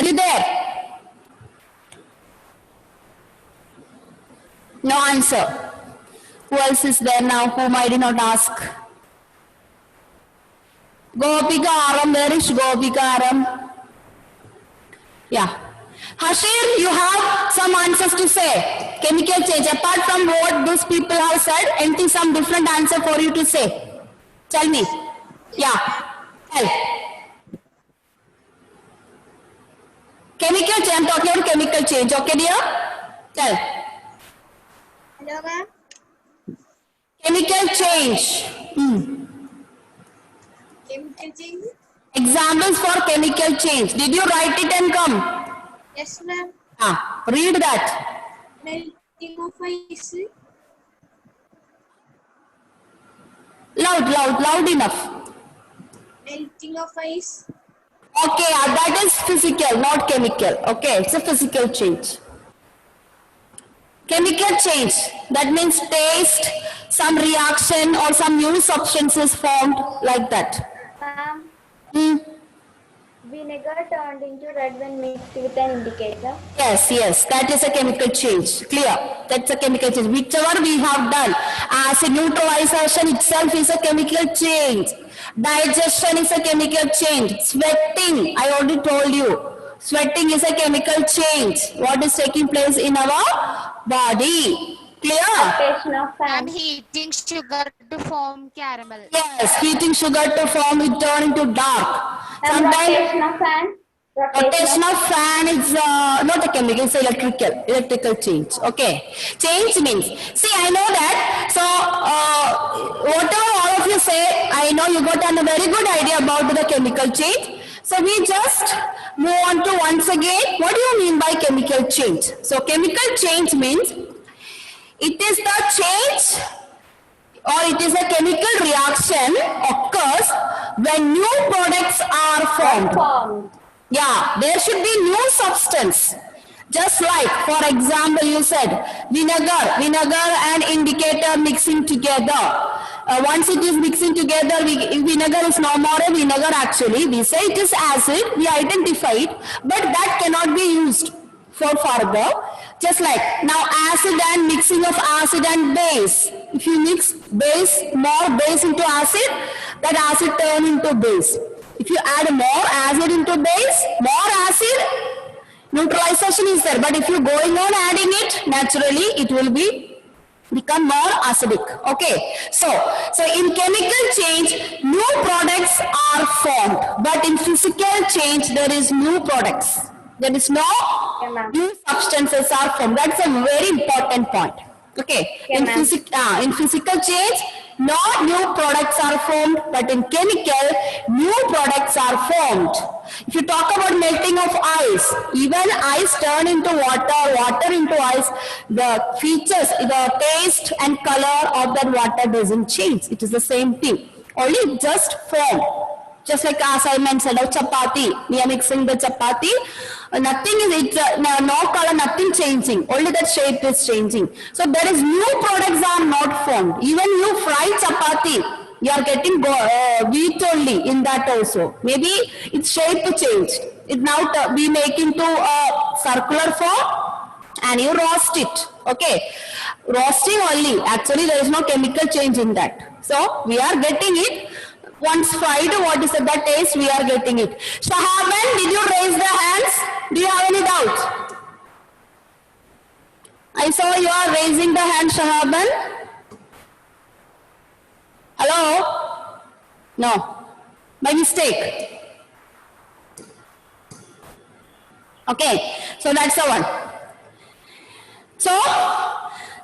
Are you there? No answer. Who else is there now whom I did not ask? Gopika Aram, where is Gopika Aram? Yeah. Hashir, you have some answers to say. Chemical change. Apart from what these people have said, anything some different answer for you to say? Tell me. Yeah. Tell. Chemical change. I'm talking about chemical change. Okay, dear? Tell. Hello, ma'am. Chemical change. Chemical change? Examples for chemical change. Did you write it and come? Yes, ma'am. Read that. Melting of ice. Loud enough. Melting of ice. Okay, that is physical, not chemical. Okay, it's a physical change. Chemical change, that means taste, some reaction or some new substances formed like that. Ma'am, vinegar turned into red when mixed with an indicator. Yes, that is a chemical change. Clear? That's a chemical change. Whichever we have done, as a neutralization itself is a chemical change. Digestion is a chemical change. Sweating, I already told you. Sweating is a chemical change. What is taking place in our body? Clear? Rotation of I'm fan. heating sugar to form caramel. Yes, heating sugar to form it turn into dark. And Sometimes rotation of fan. rotation of fan is not a chemical, it's electrical change. Okay, change means, see, I know that. So whatever all of you say, I know you got a very good idea about the chemical change. So we just move on to once again, what do you mean by chemical change? So chemical change means it is the change or it is a chemical reaction occurs when new products are formed. Yeah, there should be new substance. Just like, for example, you said vinegar and indicator mixing together. Once it is mixing together, vinegar is no more a vinegar actually. We say it is acid, we identify it, but that cannot be used for further. Just like, now acid and mixing of acid and base. If you mix more base into acid, that acid turn into base. If you add more acid into base, more acid, neutralization is there. But if you going on adding it, naturally it will become more acidic. Okay. So in chemical change, new products are formed. But in physical change, there is new products. There is no new substances are formed. That's a very important point. Okay. In physical change, no new products are formed, but in chemical, new products are formed. If you talk about melting of ice, even ice turn into water, water into ice, the features, the taste and color of that water doesn't change. It is the same thing. Only just form. Just like as I mentioned, chapati, we are mixing the chapati, nothing is, no color, nothing changing, only that shape is changing. So there is new products are not formed. Even you fry chapati, you are getting wheat only in that also. Maybe its shape changed. It now we make into a circular form and you roast it. Okay, roasting only. Actually, there is no chemical change in that. So we are getting it. Once fried, what is the taste? We are getting it. Shahaban, did you raise the hands? Do you have any doubt? I saw you are raising the hand, Shahaban. Hello? No. By mistake. Okay. So that's the one.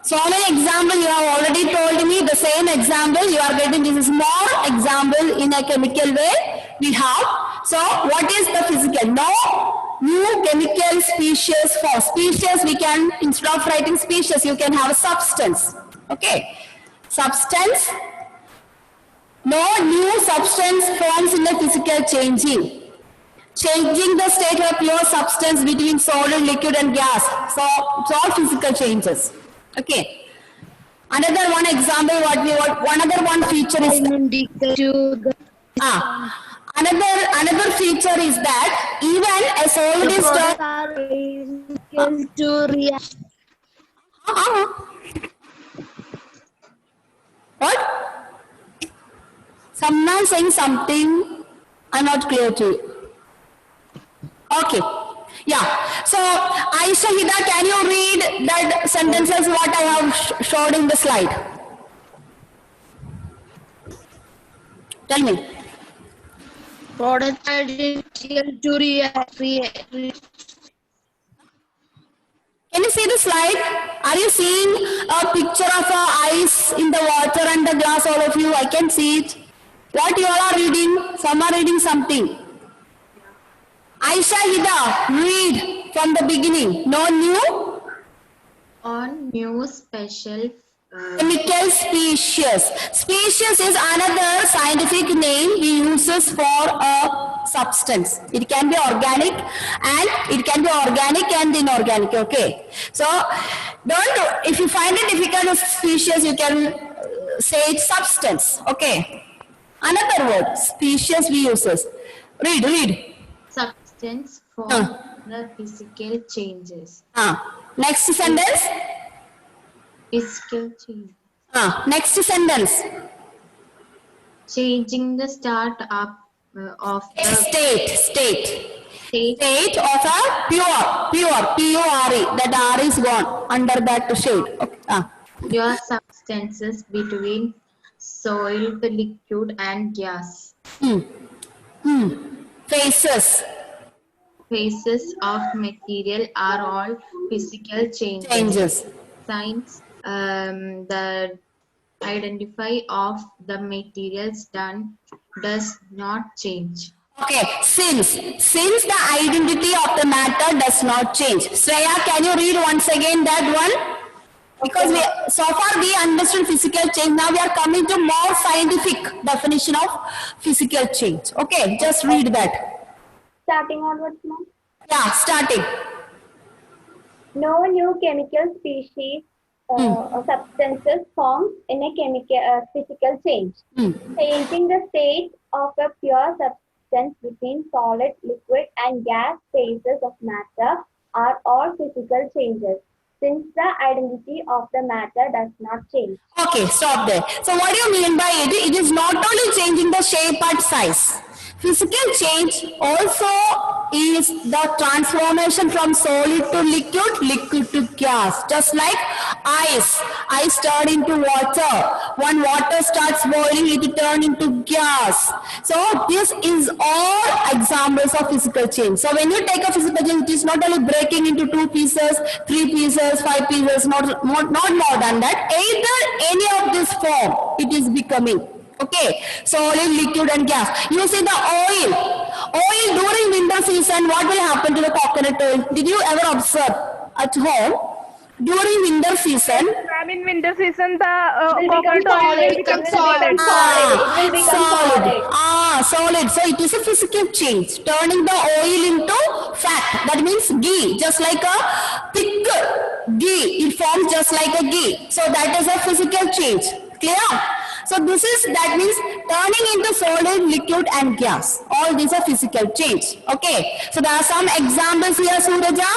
So many examples you have already told me, the same example you are getting, this is more example in a chemical way we have. So what is the physical? No new chemical species for species we can, instead of writing species, you can have a substance. Okay. Substance. No new substance forms in the physical changing. Changing the state of pure substance between solid, liquid and gas. So it's all physical changes. Okay. Another one example, another one feature is Another feature is that even a solid is turned. are physical to react. What? Someone saying something. I'm not clear to you. Okay. Yeah. So, Aisha Hida, can you read that sentences what I have showed in the slide? Tell me. Product identical to react. Can you see the slide? Are you seeing a picture of ice in the water and the glass, all of you? I can see it. What you all are reading? Some are reading something. Aisha Hida, read from the beginning. No new On new special chemical species. Species is another scientific name we uses for a substance. It can be organic and inorganic. Okay. So don't, if you find it difficult of species, you can say it's substance. Okay. Another word, species we uses. Read. substance for the physical changes. Next sentence. Physical change. Next sentence. Changing the start up of the State of a pure, P-U-R-E. That R is gone under that shade. Okay. pure substances between solid, liquid, and gas. Phases. Phases of material are all physical changes. Science the identify of the materials does not change. Okay, since the identity of the matter does not change. Shreya, can you read once again that one? Because so far we understood physical change. Now we are coming to more scientific definition of physical change. Okay, just read that. Starting onwards, ma'am. Yeah, starting. No new chemical species or substances formed in a physical change. Changing the state of a pure substance between solid, liquid, and gas phases of matter are all physical changes, since the identity of the matter does not change. Okay, stop there. So what do you mean by it? It is not only changing the shape and size. Physical change also is the transformation from solid to liquid to gas. Just like ice turned into water. When water starts boiling, it turns into gas. So this is all examples of physical change. So when you take a physical change, it is not only breaking into 2 pieces, 3 pieces, 5 pieces, not more than that. Either any of this form, it is becoming. Okay, solid, liquid and gas. You see the oil during winter season, what will happen to the coconut oil? Did you ever observe at home? During winter season, In winter season, the coconut oil will become solid. Solid. So it is a physical change, turning the oil into fat. That means ghee, just like a thick ghee. It forms just like a ghee. So that is a physical change. Clear? So that means turning into solid, liquid and gas. All these are physical change. Okay. So there are some examples here, Suraja.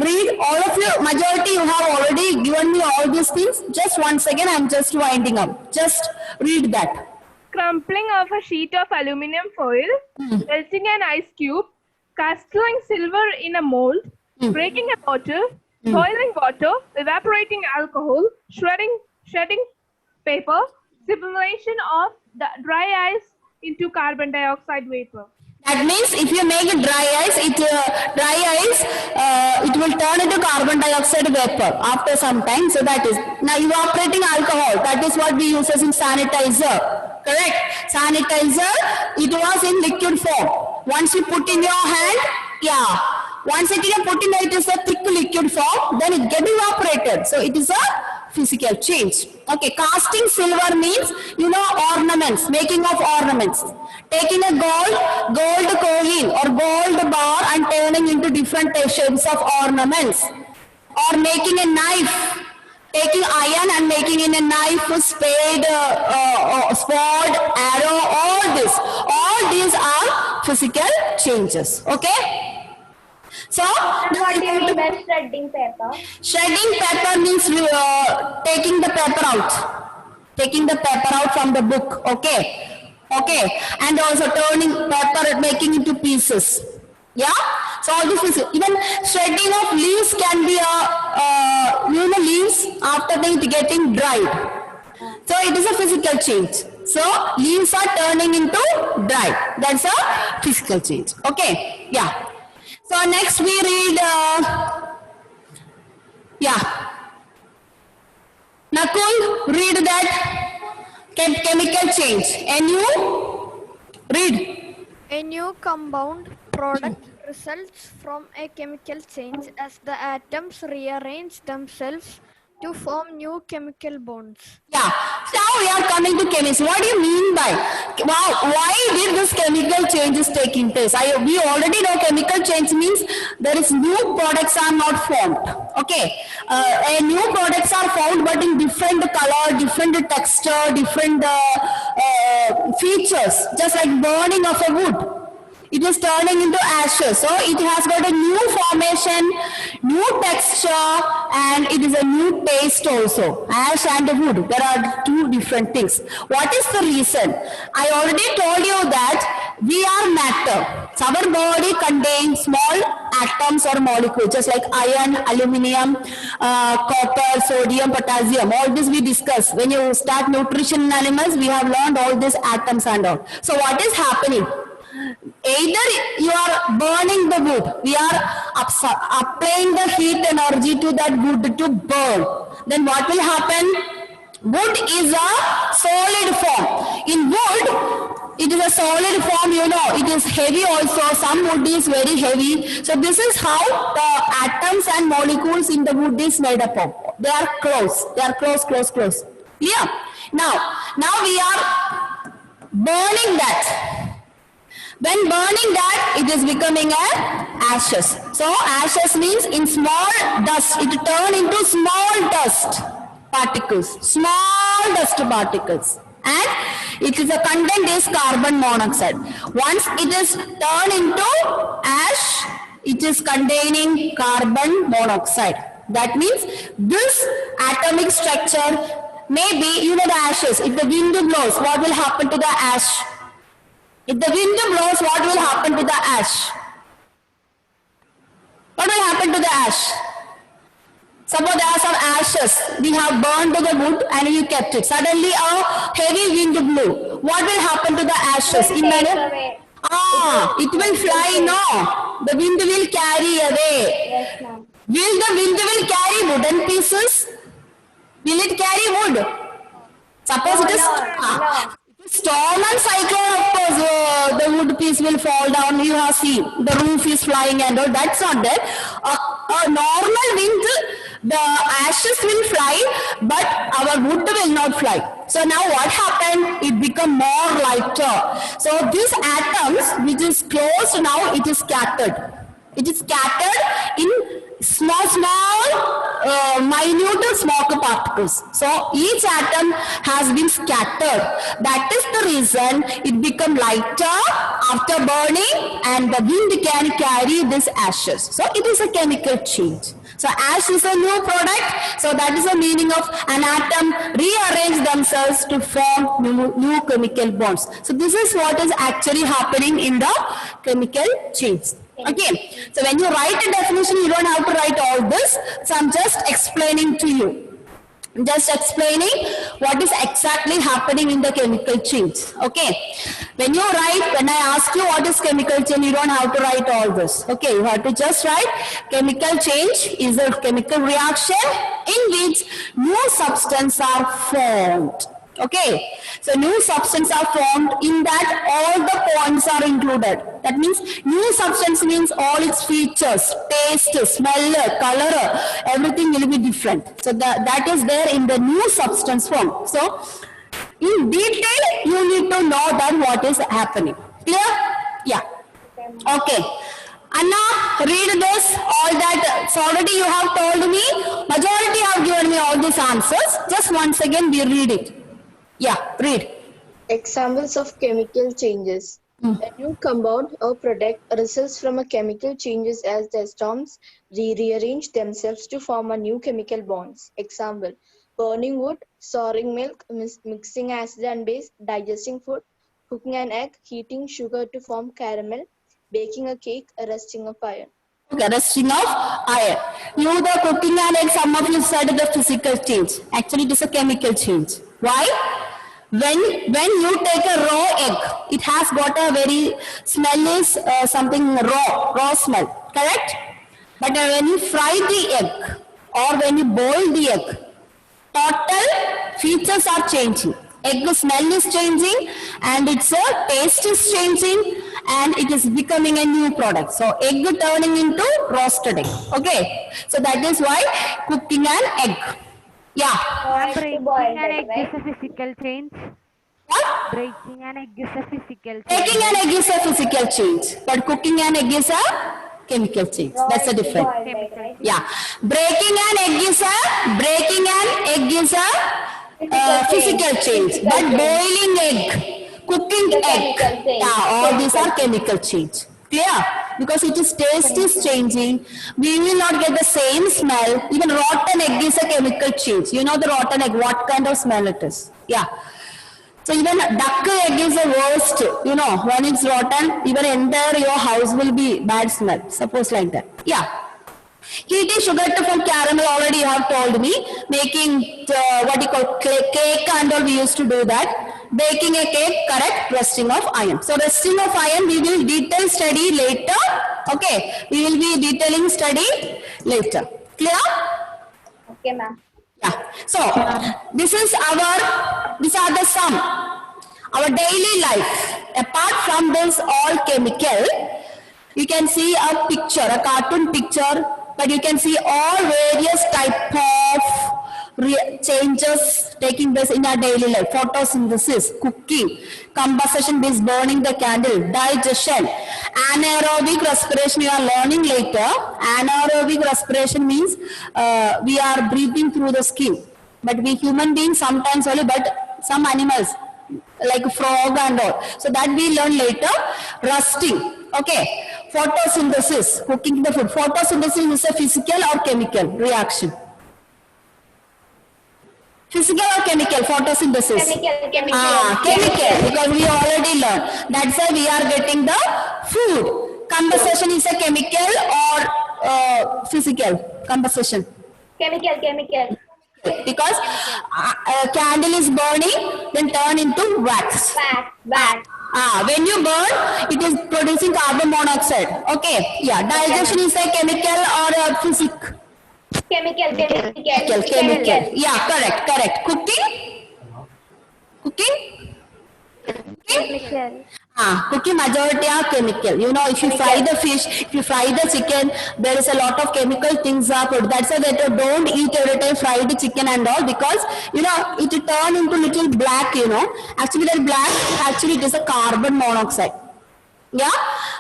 Read, all of you, majority you have already given me all these things. Just once again, I'm just winding up. Just read that. Crumpling of a sheet of aluminum foil, melting an ice cube, castling silver in a mold, breaking a bottle, boiling water, evaporating alcohol, shredding paper, sublimation of the dry ice into carbon dioxide vapor. That means if you make it dry ice, it will turn into carbon dioxide vapor after some time. So that is, now evaporating alcohol, that is what we use as in sanitizer. Correct? Sanitizer, it was in liquid form. Once you put in your hand, once it is a thick liquid form, then it gets evaporated. So it is a physical change. Okay, casting silver means, ornaments, making of ornaments. Taking a gold coin or gold bar and turning into different shapes of ornaments. Or making a knife taking iron and making in a knife, spade, sword, arrow, all these are physical changes. Okay. So And what do you mean by shredding paper? shredding paper means taking the paper out. Taking the paper out from the book. Okay. Okay. And also turning paper, making into pieces. Yeah. So all this is even shredding of leaves can be leaves after they getting dried. So it is a physical change. So leaves are turning into dry. That's a physical change. Okay. Yeah. So next we read. Nakul, read that chemical change. And you read. A new compound product results from a chemical change as the atoms rearrange themselves to form new chemical bonds. Yeah. Now we are coming to chemistry. What do you mean by? Wow, why did this chemical change is taking place? We already know chemical change means there is new products are not formed. Okay. New products are found but in different color, different texture, different features. Just like burning of a wood. It is turning into ashes. So it has got a new formation, new texture, and it is a new taste also. Ash and wood, there are two different things. What is the reason? I already told you that we are matter. So our body contains small atoms or molecules, just like iron, aluminium, copper, sodium, potassium. All this we discuss. When you start nutrition in animals, we have learned all these atoms and all. So what is happening? Either you are burning the wood, we are applying the heat energy to that wood to burn. Then what will happen? Wood is a solid form. In wood, it is a solid form, you know, it is heavy also. Some wood is very heavy. So this is how the atoms and molecules in the wood is made up of. They are close. They are close. Clear? Now we are burning that. When burning that, it is becoming ashes. So ashes means in small dust, it turn into small dust particles, small dust particles. And it is a content is carbon monoxide. Once it is turned into ash, it is containing carbon monoxide. That means this atomic structure may be, you know, the ashes. If the wind blows, what will happen to the ash? If the wind blows, what will happen to the ash? What will happen to the ash? Suppose there are some ashes. We have burned the wood and we kept it. Suddenly a heavy wind blew. What will happen to the ashes? It will take away. It will fly, no. The wind will carry away. Yes, ma'am. Will the wind will carry wooden pieces? Will it carry wood? Suppose it is No. storm and cyclone, of course, the wood piece will fall down. You have seen the roof is flying and all. That's not there. A normal wind, the ashes will fly, but our wood will not fly. So now what happened? It become more lighter. So these atoms, which is closed now, it is scattered. It is scattered in small, minute smoke particles. So each atom has been scattered. That is the reason it become lighter after burning and the wind can carry these ashes. So it is a chemical change. So ash is a new product. So that is the meaning of an atom rearrange themselves to form new chemical bonds. So this is what is actually happening in the chemical change. Okay, so when you write a definition, you don't have to write all this. So I'm just explaining to you. Just explaining what is exactly happening in the chemical change. Okay, when you write, when I ask you what is chemical change, you don't have to write all this. Okay, you have to just write chemical change is a chemical reaction in which new substances are formed. Okay, so new substances are formed, in that all the points are included. That means new substance means all its features, taste, smell, color, everything will be different. So that is there in the new substance form. So in detail, you need to know that what is happening. Clear? Yeah. Okay. Anna, read this, all that, so already you have told me, majority have given me all these answers, just once again we read it. Yeah, read. Examples of chemical changes. A new compound or product results from a chemical changes as the atoms rearrange themselves to form a new chemical bonds. Example, burning wood, storing milk, mixing acid and base, digesting food, cooking an egg, heating sugar to form caramel, baking a cake, rusting a fire. Okay, resting of iron. You, the cooking and egg, some of you said the physical change. Actually, it is a chemical change. Why? When you take a raw egg, it has got a very smell is something raw smell, correct? But when you fry the egg or when you boil the egg, total features are changing. Egg smell is changing and its taste is changing and it is becoming a new product. So egg turning into roasted egg. Okay. So that is why cooking an egg. Yeah. Breaking Breaking an egg is a physical change. What? Breaking an egg is a physical change. Breaking an egg is a physical change, but cooking an egg is a chemical change. That's the difference. Right? Yeah. Breaking an egg is a physical change, but boiling egg, cooking egg, chemical change. yeah, all these are chemical change. Clear? Because it is taste is changing, we will not get the same smell. Even rotten egg is a chemical change. You know the rotten egg, what kind of smell it is? Yeah. So even duck egg is the worst, you know, when it's rotten, even entire your house will be bad smell. Suppose like that. Yeah. Heating sugar to form caramel, already you have told me. Making what you call cake and all, we used to do that. Baking a cake, correct. Resting of iron. So resting of iron we will detail study later. Okay. We will be detailing study later. Clear? Okay, ma'am. Yeah. So these are the sum. Our daily life. Apart from this all chemical, you can see a picture, a cartoon picture, but you can see all various type of changes taking place in our daily life. Photosynthesis, cooking, combustion means burning the candle, digestion, anaerobic respiration you are learning later. Anaerobic respiration means we are breathing through the skin. But we human beings sometimes only, but some animals like frog and all. So that we learn later. Rusting. Okay. Photosynthesis, cooking the food. Photosynthesis is a physical or chemical reaction. Physical or chemical photosynthesis? Chemical, because we already learned. That's why we are getting the food. Combustion is a chemical or physical? Combustion. Chemical. Because candle is burning, then turn into wax. Wax. When you burn, it is producing carbon monoxide. Okay. Yeah. Digestion is a chemical or a physical? Chemical. Yeah, correct. Cooking? Cooking majority are chemical. You know, if you fry the fish, if you fry the chicken, there is a lot of chemical things are put. That's why that don't eat every time fried chicken and all, because you know it turn into little black. You know, actually that black actually it is a carbon monoxide. Yeah,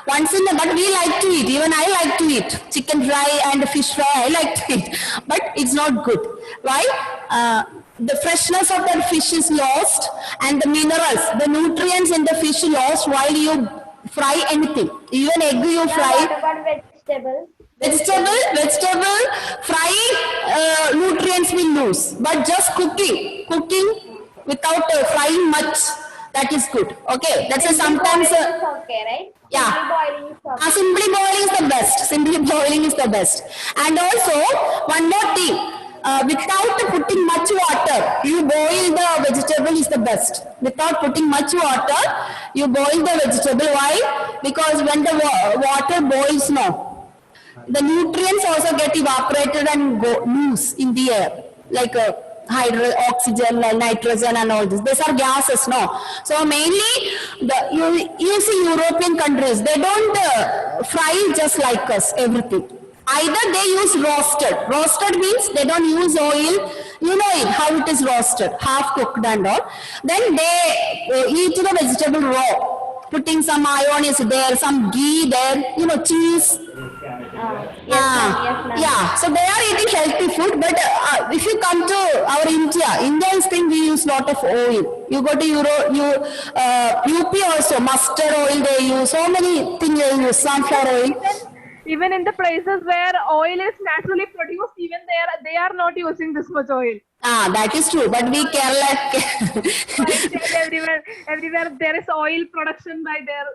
once in a, but we like to eat. Even I like to eat chicken fry and fish fry. I like to eat, but it's not good. Why? The freshness of that fish is lost, and the minerals, the nutrients in the fish lost while you fry anything. Even egg you fry. What about vegetable? Vegetable fry nutrients will lose, but just cooking without frying much, that is good. Okay, that's a sometimes. Okay, right? Yeah. Simply boiling is okay. Simply boiling is the best. And also one more thing. Without putting much water, you boil the vegetable is the best. Without putting much water, you boil the vegetable. Why? Because when the water boils now, the nutrients also get evaporated and go loose in the air, like oxygen, nitrogen and all this. These are gases, no? So mainly, you see European countries, they don't fry just like us, everything. Either they use roasted. Roasted means they don't use oil. You know it, how it is roasted, half cooked and all. Then they eat the vegetable raw. putting some mayonnaise there, some ghee there, you know, cheese. Yeah, so they are eating healthy food, but if you come to our Indians think we use lot of oil. You go to UP also, mustard oil they use, so many things they use, sunflower oil. Even in the places where oil is naturally produced, even they are not using this much oil. That is true, but we Kerala. everywhere there is oil production by their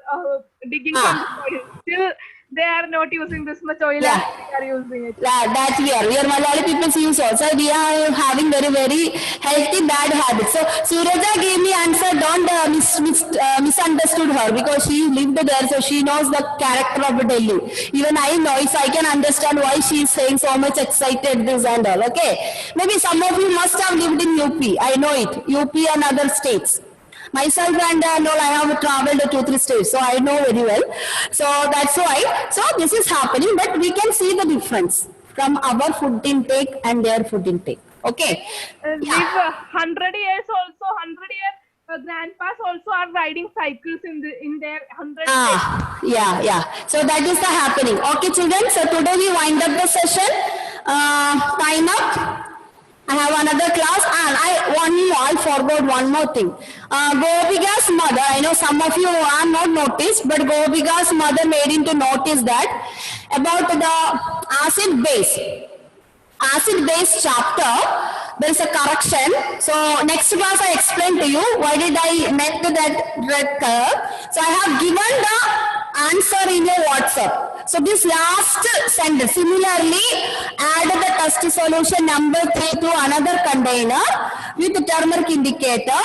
digging from the soil. Still, they are not using this much oil. Yeah. As we are using it. That we are Malayali people use also. We are having very healthy bad habits. So Suraja gave me answer. Don't misunderstood her because she lived there, so she knows the character of Delhi. Even I know it, so I can understand why she is saying so much excited this and all. Okay, maybe some of you must have lived in UP. I know it. UP and other states. Myself and all, I have traveled to 2-3 states, so I know very well. So that's why. So this is happening, but we can see the difference from our food intake and their food intake. Okay. Live 100 years also. 100 years grandpas also are riding cycles in their 100 years. Yeah. So that is the happening. Okay, children. So today we wind up the session. Time up. I have another class, and I forgot one more thing. Gopika's mother, I know some of you are not noticed, but Gopika's mother made him to notice that about the acid base chapter, there is a correction. So next class I explain to you why did I meant that red color. So I have given the answer in your WhatsApp. So this last sentence, similarly add the test solution number 3 to another container with the turmeric indicator.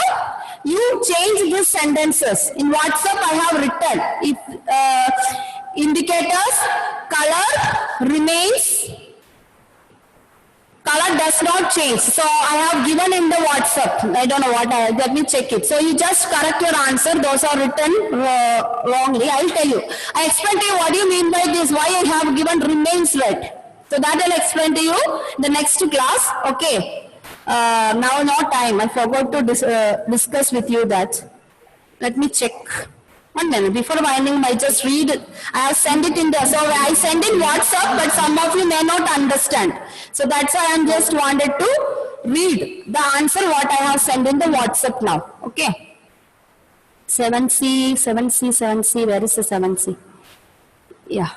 You change these sentences. In WhatsApp I have written if indicators color remains, color does not change. So I have given in the WhatsApp. I don't know what let me check it. So you just correct your answer. Those are written wrongly. I will tell you. I explain to you what do you mean by this. Why I have given remains red. So that I'll explain to you in the next class. Okay. Now no time. I forgot to discuss with you that. Let me check. 1 minute. Before winding, I just read. I have sent it in there. So I send in WhatsApp, but some of you may not understand. So that's why I just wanted to read the answer what I have sent in the WhatsApp now. Okay. 7C. Where is the 7C? Yeah.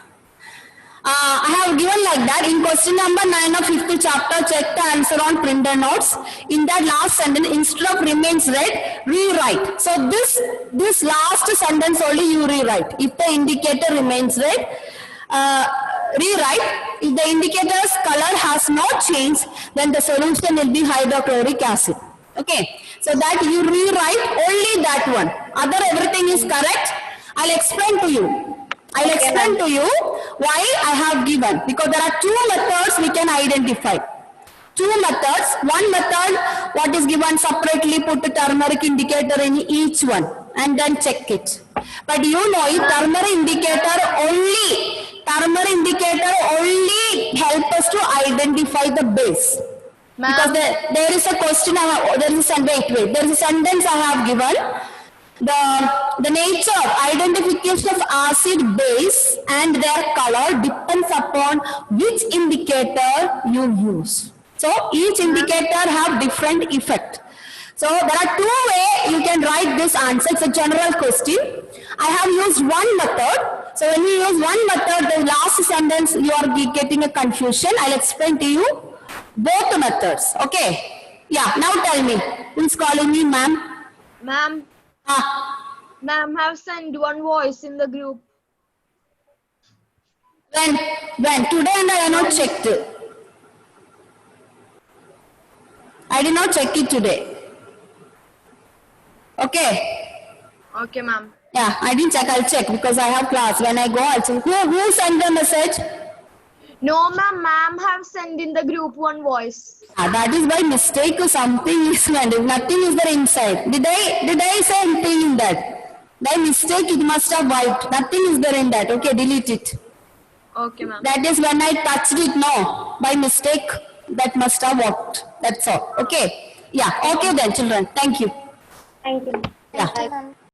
I have given like that. In question number 9 of 5th chapter, check the answer on printer notes. In that last sentence, instead of remains red, rewrite. So this last sentence only you rewrite. If the indicator remains red, rewrite. If the indicator's color has not changed, then the solution will be hydrochloric acid. Okay. So that you rewrite only that one. Other everything is correct. I'll explain to you. I'll explain to you why I have given, because there are 2 methods we can identify. 2 methods. One method, what is given separately, put the turmeric indicator in each one and then check it. But you know, turmeric indicator only help us to identify the base. Because there is a question, there is a sentence I have given. The nature of identification of acid base and their color depends upon which indicator you use. So each indicator have different effect. So there are 2 ways you can write this answer. It's a general question. I have used one method. So when you use one method, the last sentence you are getting a confusion. I'll explain to you both methods. Okay. Yeah. Now tell me. Who's calling me, ma'am? Ma'am. Ma'am, have sent one voice in the group. When? Today and I have not checked it. I did not check it today. Okay. Okay, ma'am. Yeah, I didn't check. I'll check because I have class. When I go, I'll check. Who sent the message? No, ma'am. Ma'am have sent in the group one voice. That is by mistake or something is meant. Nothing is there inside. Did I say anything in that? By mistake it must have wiped. Nothing is there in that. Okay, delete it. Okay, ma'am. That is when I touched it. No, by mistake that must have worked. That's all. Okay. Yeah. Okay then, children. Thank you. Thank you. Yeah.